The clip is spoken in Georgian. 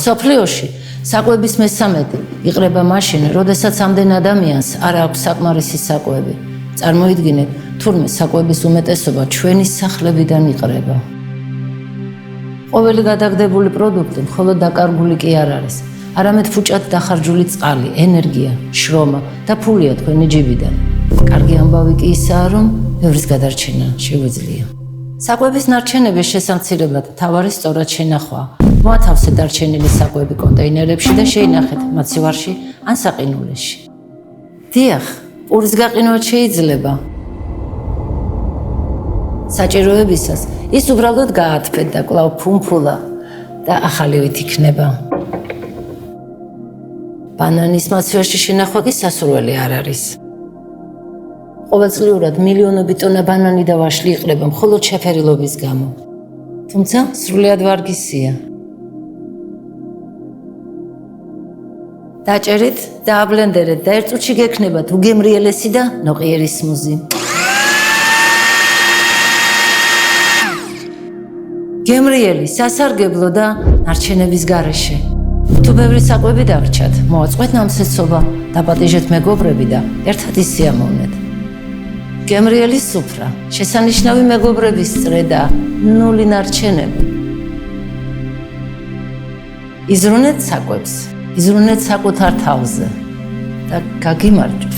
სოფლიოში საკვების მესამედი იყრება მაშინ, როდესაც ამდენ ადამიანს არ აქვს საკმარისი საკვები. წარმოიდგინეთ, თურმე საკვების უმეტესობა ჩვენი სახლებიდან იყრება. ყოველი გადაგდებული პროდუქტი მხოლოდ დაკარგული კი არ არის, არამედ ფუჭად დახარჯული წყალი, ენერგია, შრომა და ფულია თქვენი ჯიბიდან. კარგი ამბავი კი ისაა, რომ ბევრის გადარჩენა შეგვიძლია. საკვების ნარჩენების შესამცირებლად თავარი სწორად შენახვა. მოათავსეთ დარჩენილი საკვები კონტეინერებში და შეინახეთ მაცივარში ან საყინულეში. დიახ, პურის გაყინვა შეიძლება. საჭიროებისას ის უბრალოდ გაათბეთ და კვლავ ფუმფულა და ახალივით იქნება. ბანანის მაცივარში შენახვა კი სასურველი არ არის. ყოველწლიურად მილიონობით ტონა ბანანი და ვაშლი იყრება მხოლოდ შეფერილობის გამო. თუმცა სრულიად ვარგისია. დაჭერით და აბლენდერეთ და ერთ წუთში გექნებათ უგემრიელესი და ნოყიერი სმუზი. გემრიელი, სასარგებლო და ნარჩენების გარეშე. თუ ბევრი საკვები დაგრჩათ, მოაწყვეთ ნამსეცობა, დაპატიჟეთ მეგობრები და ერთად ისიამოვნეთ. გემრიელი სუფრა, შესანიშნავი მეგობრების წრე და ნული ნარჩენები. იზრუნეთ საკვებს, იზრუნეთ საკუთარ თავზე და გაგიმარჯვეთ.